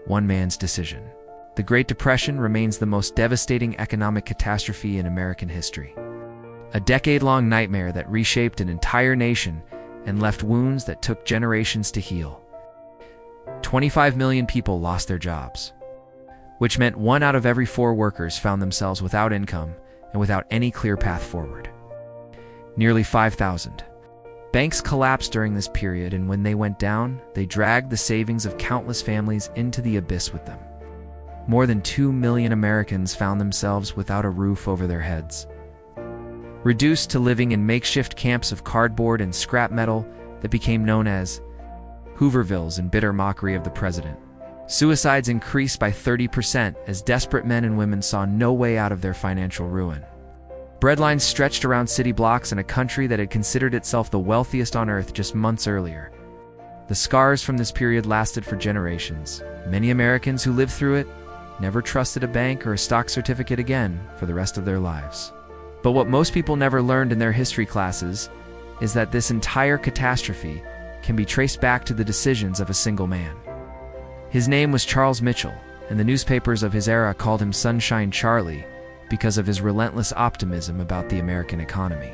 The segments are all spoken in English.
one man's decision. The Great Depression remains the most devastating economic catastrophe in American history. A decade-long nightmare that reshaped an entire nation and left wounds that took generations to heal. 25 million people lost their jobs, which meant 1 out of every 4 workers found themselves without income and without any clear path forward. Nearly 5,000 banks collapsed during this period, and when they went down, they dragged the savings of countless families into the abyss with them. More than 2 million Americans found themselves without a roof over their heads, reduced to living in makeshift camps of cardboard and scrap metal that became known as Hoovervilles in bitter mockery of the president. Suicides increased by 30% as desperate men and women saw no way out of their financial ruin. Breadlines stretched around city blocks in a country that had considered itself the wealthiest on earth just months earlier. The scars from this period lasted for generations. Many Americans who lived through it never trusted a bank or a stock certificate again for the rest of their lives. But what most people never learned in their history classes is that this entire catastrophe can be traced back to the decisions of a single man. His name was Charles Mitchell, and the newspapers of his era called him Sunshine Charlie because of his relentless optimism about the American economy.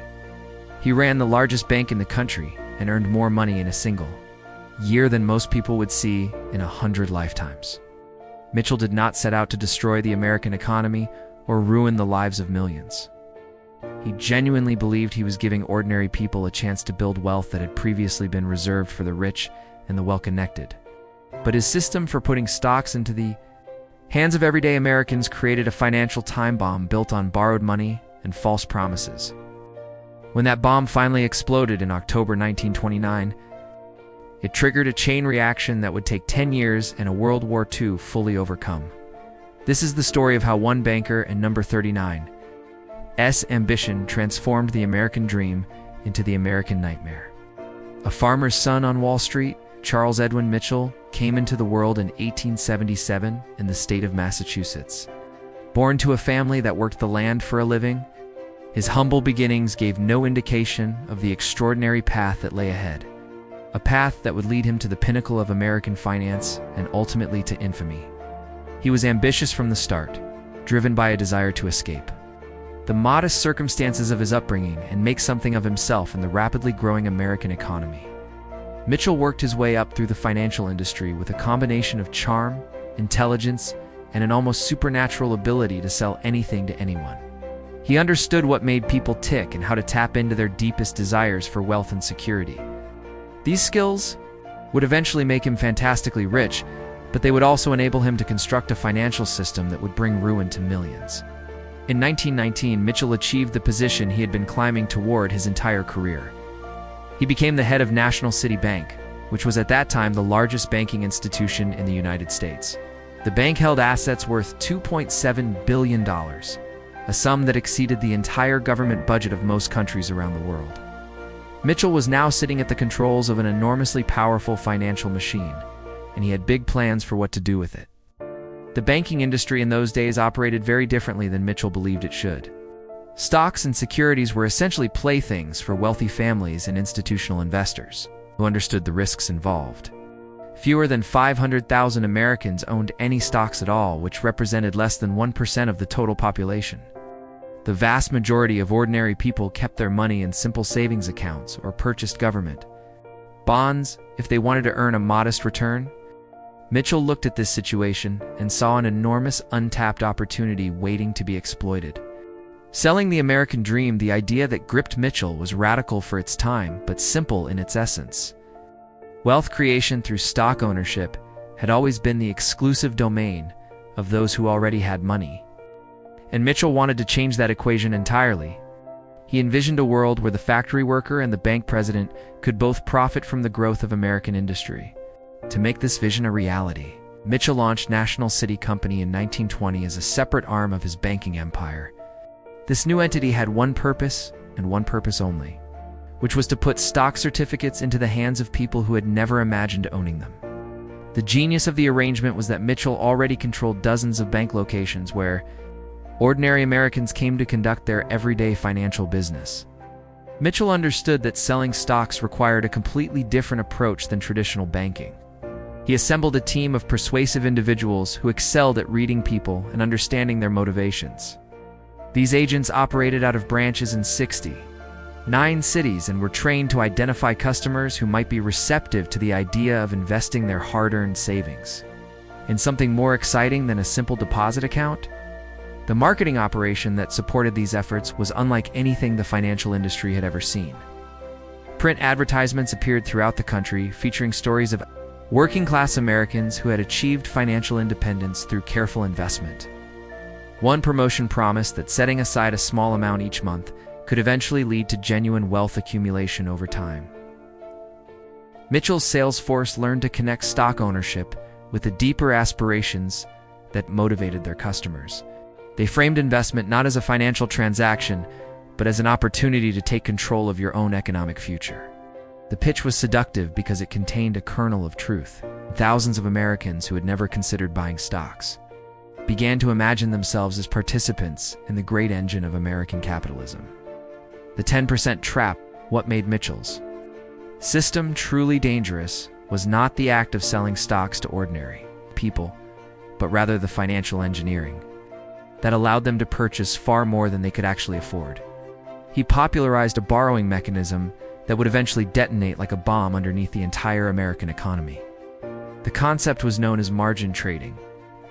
He ran the largest bank in the country and earned more money in a single year than most people would see in 100 lifetimes. Mitchell did not set out to destroy the American economy or ruin the lives of millions. He genuinely believed he was giving ordinary people a chance to build wealth that had previously been reserved for the rich and the well-connected. But his system for putting stocks into the hands of everyday Americans created a financial time bomb built on borrowed money and false promises. When that bomb finally exploded in October 1929, it triggered a chain reaction that would take 10 years and a World War II fully overcome. This is the story of how one banker and number 39's ambition transformed the American dream into the American nightmare. A farmer's son on Wall Street, Charles Edwin Mitchell, came into the world in 1877 in the state of Massachusetts. Born to a family that worked the land for a living, his humble beginnings gave no indication of the extraordinary path that lay ahead, a path that would lead him to the pinnacle of American finance and ultimately to infamy. He was ambitious from the start, driven by a desire to escape the modest circumstances of his upbringing and make something of himself in the rapidly growing American economy. Mitchell worked his way up through the financial industry with a combination of charm, intelligence, and an almost supernatural ability to sell anything to anyone. He understood what made people tick and how to tap into their deepest desires for wealth and security. These skills would eventually make him fantastically rich, but they would also enable him to construct a financial system that would bring ruin to millions. In 1919, Mitchell achieved the position he had been climbing toward his entire career. He became the head of National City Bank, which was at that time the largest banking institution in the United States. The bank held assets worth $2.7 billion, a sum that exceeded the entire government budget of most countries around the world. Mitchell was now sitting at the controls of an enormously powerful financial machine, and he had big plans for what to do with it. The banking industry in those days operated very differently than Mitchell believed it should. Stocks and securities were essentially playthings for wealthy families and institutional investors who understood the risks involved. Fewer than 500,000 Americans owned any stocks at all, which represented less than 1% of the total population. The vast majority of ordinary people kept their money in simple savings accounts or purchased government bonds if they wanted to earn a modest return. Mitchell looked at this situation and saw an enormous untapped opportunity waiting to be exploited. Selling the American dream, the idea that gripped Mitchell was radical for its time, but simple in its essence. Wealth creation through stock ownership had always been the exclusive domain of those who already had money. And Mitchell wanted to change that equation entirely. He envisioned a world where the factory worker and the bank president could both profit from the growth of American industry. To make this vision a reality, Mitchell launched National City Company in 1920 as a separate arm of his banking empire. This new entity had one purpose, and one purpose only, which was to put stock certificates into the hands of people who had never imagined owning them. The genius of the arrangement was that Mitchell already controlled dozens of bank locations where ordinary Americans came to conduct their everyday financial business. Mitchell understood that selling stocks required a completely different approach than traditional banking. He assembled a team of persuasive individuals who excelled at reading people and understanding their motivations. These agents operated out of branches in 69 cities and were trained to identify customers who might be receptive to the idea of investing their hard-earned savings in something more exciting than a simple deposit account. The marketing operation that supported these efforts was unlike anything the financial industry had ever seen. Print advertisements appeared throughout the country, featuring stories of working-class Americans who had achieved financial independence through careful investment. One promotion promised that setting aside a small amount each month could eventually lead to genuine wealth accumulation over time. Mitchell's sales force learned to connect stock ownership with the deeper aspirations that motivated their customers. They framed investment not as a financial transaction, but as an opportunity to take control of your own economic future. The pitch was seductive because it contained a kernel of truth. Thousands of Americans who had never considered buying stocks began to imagine themselves as participants in the great engine of American capitalism. The 10% trap, what made Mitchell's system truly dangerous, was not the act of selling stocks to ordinary people, but rather the financial engineering that allowed them to purchase far more than they could actually afford. He popularized a borrowing mechanism that would eventually detonate like a bomb underneath the entire American economy. The concept was known as margin trading,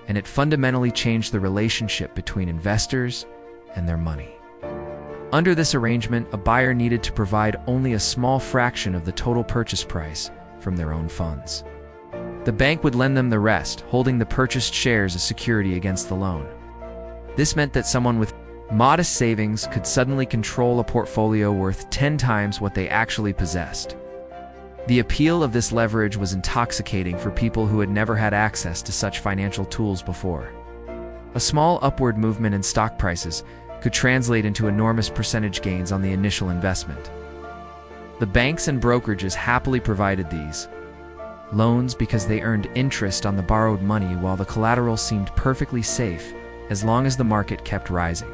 and it fundamentally changed the relationship between investors and their money. Under this arrangement, a buyer needed to provide only a small fraction of the total purchase price from their own funds. The bank would lend them the rest, holding the purchased shares as security against the loan. This meant that someone with modest savings could suddenly control a portfolio worth 10 times what they actually possessed. The appeal of this leverage was intoxicating for people who had never had access to such financial tools before. A small upward movement in stock prices could translate into enormous percentage gains on the initial investment. The banks and brokerages happily provided these loans because they earned interest on the borrowed money, while the collateral seemed perfectly safe as long as the market kept rising.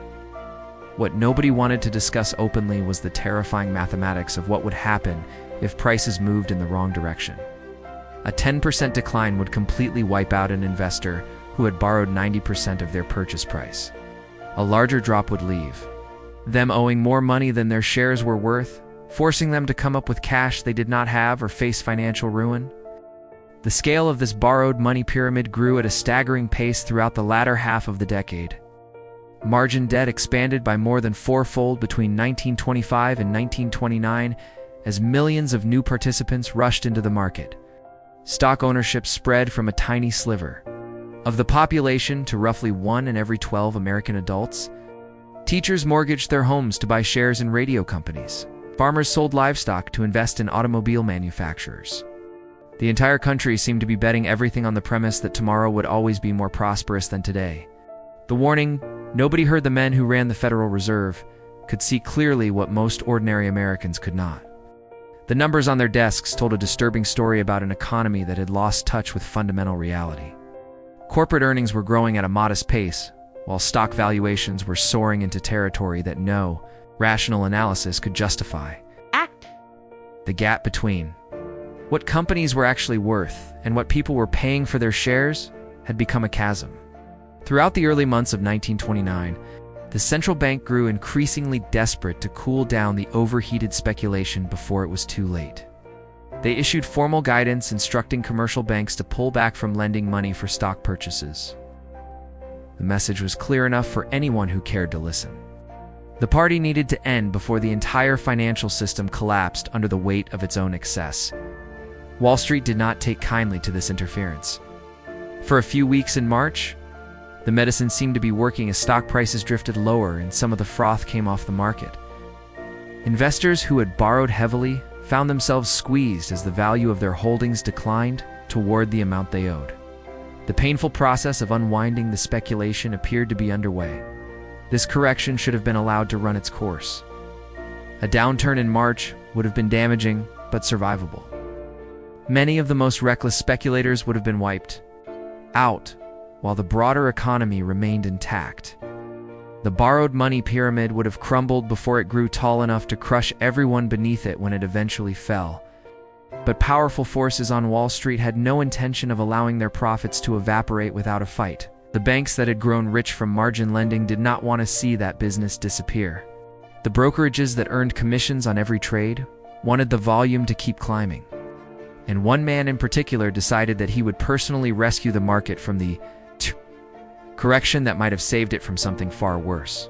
What nobody wanted to discuss openly was the terrifying mathematics of what would happen if prices moved in the wrong direction. A 10% decline would completely wipe out an investor who had borrowed 90% of their purchase price. A larger drop would leave them owing more money than their shares were worth, forcing them to come up with cash they did not have or face financial ruin. The scale of this borrowed money pyramid grew at a staggering pace throughout the latter half of the decade. Margin debt expanded by more than fourfold between 1925 and 1929 as millions of new participants rushed into the market. Stock ownership spread from a tiny sliver of the population to roughly 1 in every 12 American adults. Teachers mortgaged their homes to buy shares in radio companies. Farmers sold livestock to invest in automobile manufacturers. The entire country seemed to be betting everything on the premise that tomorrow would always be more prosperous than today. The warning, nobody heard the men who ran the Federal Reserve, could see clearly what most ordinary Americans could not. The numbers on their desks told a disturbing story about an economy that had lost touch with fundamental reality. Corporate earnings were growing at a modest pace, while stock valuations were soaring into territory that no rational analysis could justify. The gap between what companies were actually worth and what people were paying for their shares had become a chasm. Throughout the early months of 1929, the central bank grew increasingly desperate to cool down the overheated speculation before it was too late. They issued formal guidance instructing commercial banks to pull back from lending money for stock purchases. The message was clear enough for anyone who cared to listen. The party needed to end before the entire financial system collapsed under the weight of its own excess. Wall Street did not take kindly to this interference. For a few weeks in March, the medicine seemed to be working as stock prices drifted lower and some of the froth came off the market. Investors who had borrowed heavily found themselves squeezed as the value of their holdings declined toward the amount they owed. The painful process of unwinding the speculation appeared to be underway. This correction should have been allowed to run its course. A downturn in March would have been damaging, but survivable. Many of the most reckless speculators would have been wiped out, while the broader economy remained intact. The borrowed money pyramid would have crumbled before it grew tall enough to crush everyone beneath it when it eventually fell. But powerful forces on Wall Street had no intention of allowing their profits to evaporate without a fight. The banks that had grown rich from margin lending did not want to see that business disappear. The brokerages that earned commissions on every trade wanted the volume to keep climbing. And one man in particular decided that he would personally rescue the market from the correction that might have saved it from something far worse.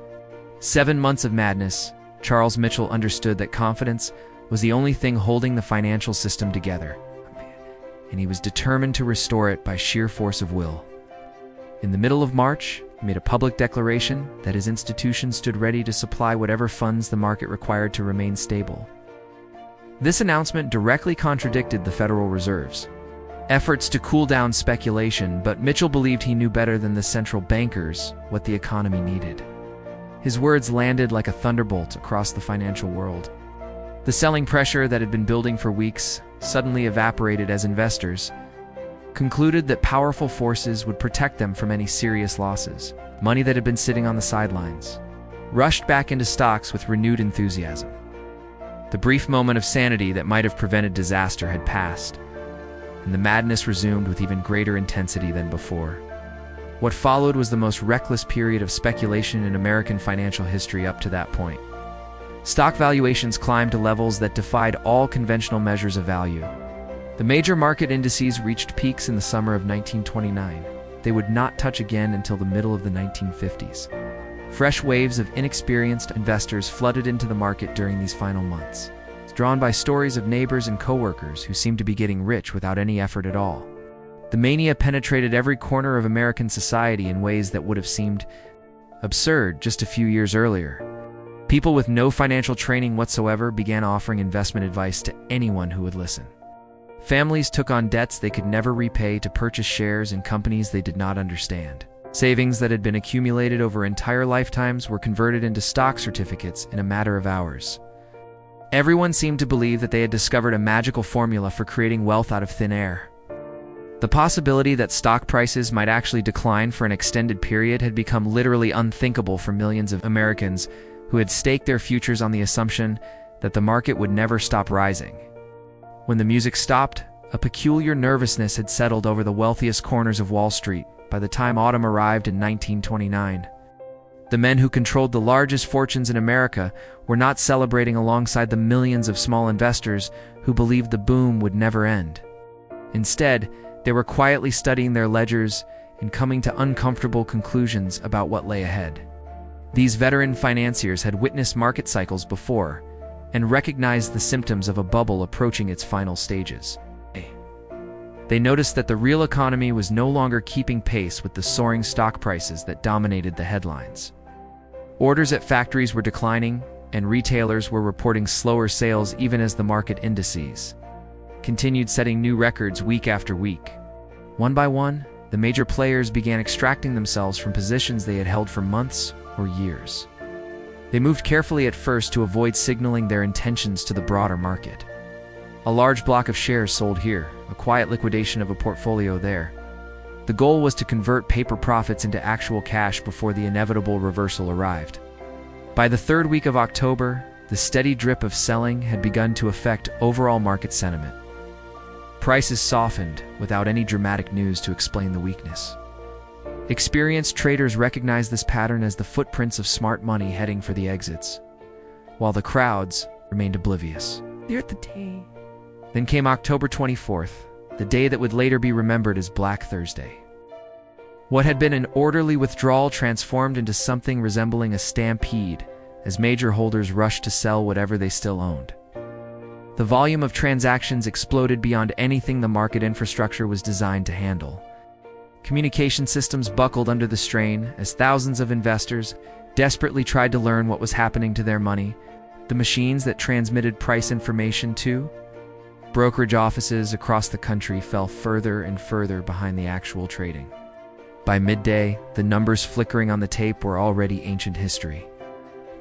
7 months of madness, Charles Mitchell understood that confidence was the only thing holding the financial system together, and he was determined to restore it by sheer force of will. In the middle of March, he made a public declaration that his institution stood ready to supply whatever funds the market required to remain stable. This announcement directly contradicted the Federal Reserve's efforts to cool down speculation, but Mitchell believed he knew better than the central bankers what the economy needed. His words landed like a thunderbolt across the financial world. The selling pressure that had been building for weeks suddenly evaporated as investors concluded that powerful forces would protect them from any serious losses. Money that had been sitting on the sidelines rushed back into stocks with renewed enthusiasm. The brief moment of sanity that might have prevented disaster had passed, and the madness resumed with even greater intensity than before. What followed was the most reckless period of speculation in American financial history up to that point. Stock valuations climbed to levels that defied all conventional measures of value. The major market indices reached peaks in the summer of 1929. They would not touch again until the middle of the 1950s. Fresh waves of inexperienced investors flooded into the market during these final months, drawn by stories of neighbors and coworkers who seemed to be getting rich without any effort at all. The mania penetrated every corner of American society in ways that would have seemed absurd just a few years earlier. People with no financial training whatsoever began offering investment advice to anyone who would listen. Families took on debts they could never repay to purchase shares in companies they did not understand. Savings that had been accumulated over entire lifetimes were converted into stock certificates in a matter of hours. Everyone seemed to believe that they had discovered a magical formula for creating wealth out of thin air. The possibility that stock prices might actually decline for an extended period had become literally unthinkable for millions of Americans who had staked their futures on the assumption that the market would never stop rising. When the music stopped, a peculiar nervousness had settled over the wealthiest corners of Wall Street by the time autumn arrived in 1929. The men who controlled the largest fortunes in America were not celebrating alongside the millions of small investors who believed the boom would never end. Instead, they were quietly studying their ledgers and coming to uncomfortable conclusions about what lay ahead. These veteran financiers had witnessed market cycles before and recognized the symptoms of a bubble approaching its final stages. They noticed that the real economy was no longer keeping pace with the soaring stock prices that dominated the headlines. Orders at factories were declining, and retailers were reporting slower sales even as the market indices continued setting new records week after week. One by one, the major players began extracting themselves from positions they had held for months or years. They moved carefully at first to avoid signaling their intentions to the broader market. A large block of shares sold here, a quiet liquidation of a portfolio there. The goal was to convert paper profits into actual cash before the inevitable reversal arrived. By the third week of October, the steady drip of selling had begun to affect overall market sentiment. Prices softened without any dramatic news to explain the weakness. Experienced traders recognized this pattern as the footprints of smart money heading for the exits, while the crowds remained oblivious. Then came October 24th, the day that would later be remembered as Black Thursday. What had been an orderly withdrawal transformed into something resembling a stampede as major holders rushed to sell whatever they still owned. The volume of transactions exploded beyond anything the market infrastructure was designed to handle. Communication systems buckled under the strain as thousands of investors desperately tried to learn what was happening to their money. The machines that transmitted price information to brokerage offices across the country fell further and further behind the actual trading. By midday, the numbers flickering on the tape were already ancient history,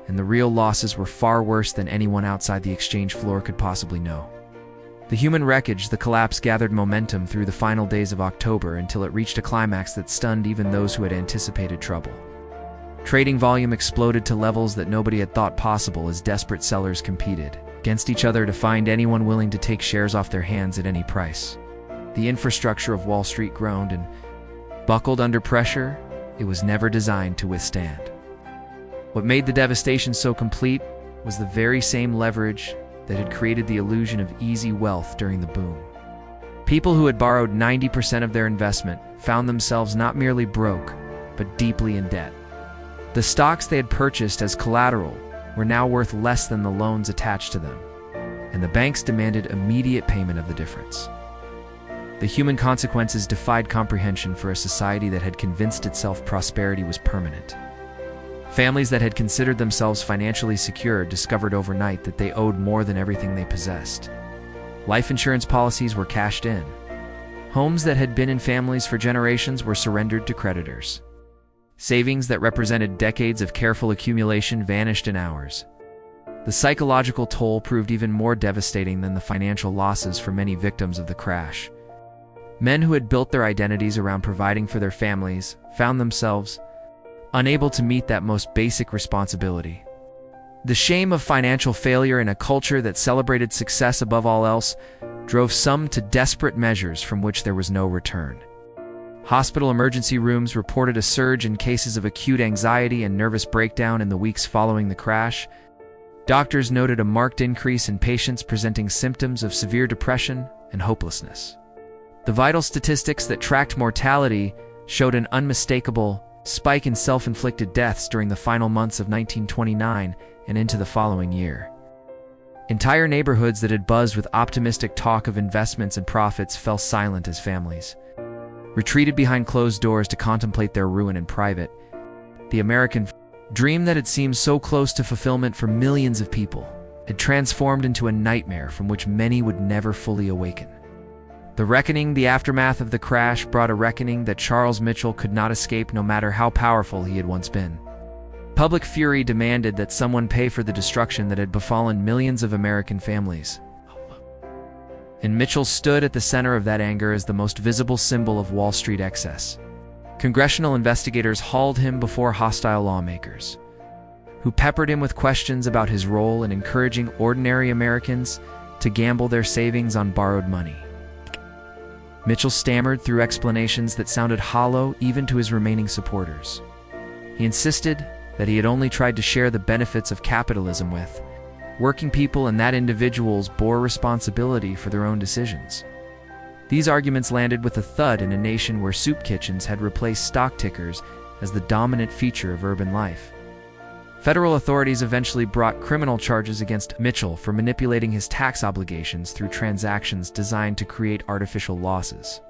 and the real losses were far worse than anyone outside the exchange floor could possibly know. The human wreckage, the collapse gathered momentum through the final days of October until it reached a climax that stunned even those who had anticipated trouble. Trading volume exploded to levels that nobody had thought possible as desperate sellers competed. against each other to find anyone willing to take shares off their hands at any price. The infrastructure of Wall Street groaned and buckled under pressure it was never designed to withstand. What made the devastation so complete was the very same leverage that had created the illusion of easy wealth during the boom. People who had borrowed 90% of their investment found themselves not merely broke, but deeply in debt. The stocks they had purchased as collateral were now worth less than the loans attached to them, and the banks demanded immediate payment of the difference. The human consequences defied comprehension for a society that had convinced itself prosperity was permanent. Families that had considered themselves financially secure discovered overnight that they owed more than everything they possessed. Life insurance policies were cashed in. Homes that had been in families for generations were surrendered to creditors. Savings that represented decades of careful accumulation vanished in hours. The psychological toll proved even more devastating than the financial losses for many victims of the crash. Men who had built their identities around providing for their families found themselves unable to meet that most basic responsibility. The shame of financial failure in a culture that celebrated success above all else drove some to desperate measures from which there was no return. Hospital emergency rooms reported a surge in cases of acute anxiety and nervous breakdown in the weeks following the crash. Doctors noted a marked increase in patients presenting symptoms of severe depression and hopelessness. The vital statistics that tracked mortality showed an unmistakable spike in self-inflicted deaths during the final months of 1929 and into the following year. Entire neighborhoods that had buzzed with optimistic talk of investments and profits fell silent as families retreated behind closed doors to contemplate their ruin in private. The American dream that had seemed so close to fulfillment for millions of people had transformed into a nightmare from which many would never fully awaken. The aftermath of the crash brought a reckoning that Charles Mitchell could not escape no matter how powerful he had once been. Public fury demanded that someone pay for the destruction that had befallen millions of American families. And Mitchell stood at the center of that anger as the most visible symbol of Wall Street excess. Congressional investigators hauled him before hostile lawmakers, who peppered him with questions about his role in encouraging ordinary Americans to gamble their savings on borrowed money. Mitchell stammered through explanations that sounded hollow even to his remaining supporters. He insisted that he had only tried to share the benefits of capitalism with working people, and that individuals bore responsibility for their own decisions. These arguments landed with a thud in a nation where soup kitchens had replaced stock tickers as the dominant feature of urban life. Federal authorities eventually brought criminal charges against Mitchell for manipulating his tax obligations through transactions designed to create artificial losses.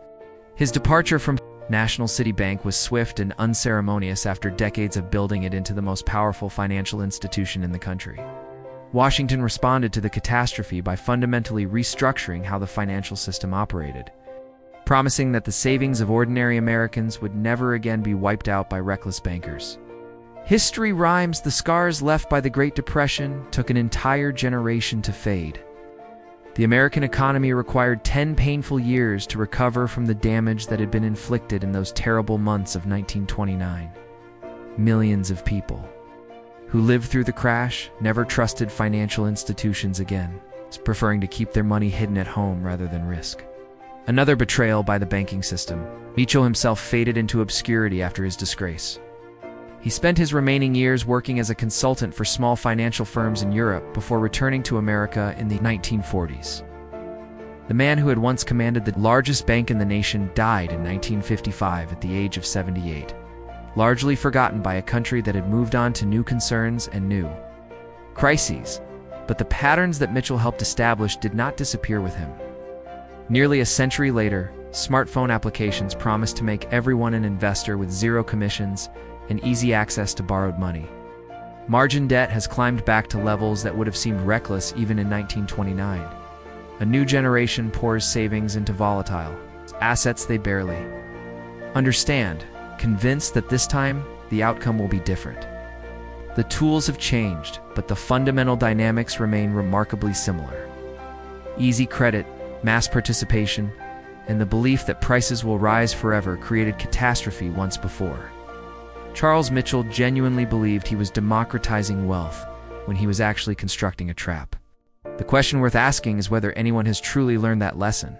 His departure from National City Bank was swift and unceremonious after decades of building it into the most powerful financial institution in the country. Washington responded to the catastrophe by fundamentally restructuring how the financial system operated, promising that the savings of ordinary Americans would never again be wiped out by reckless bankers. History rhymes the scars left by the Great Depression took an entire generation to fade. The American economy required 10 painful years to recover from the damage that had been inflicted in those terrible months of 1929. Millions of people who lived through the crash never trusted financial institutions again, preferring to keep their money hidden at home rather than risk. Another betrayal by the banking system. Mitchell himself faded into obscurity after his disgrace. He spent his remaining years working as a consultant for small financial firms in Europe before returning to America in the 1940s. The man who had once commanded the largest bank in the nation died in 1955 at the age of 78, largely forgotten by a country that had moved on to new concerns and new crises. But the patterns that Mitchell helped establish did not disappear with him. Nearly a century later, smartphone applications promised to make everyone an investor with zero commissions and easy access to borrowed money. Margin debt has climbed back to levels that would have seemed reckless even in 1929. A new generation pours savings into volatile assets they barely understand, convinced that this time the outcome will be different. The tools have changed, but the fundamental dynamics remain remarkably similar. Easy credit, mass participation, and the belief that prices will rise forever created catastrophe once before. Charles Mitchell genuinely believed he was democratizing wealth when he was actually constructing a trap. The question worth asking is whether anyone has truly learned that lesson.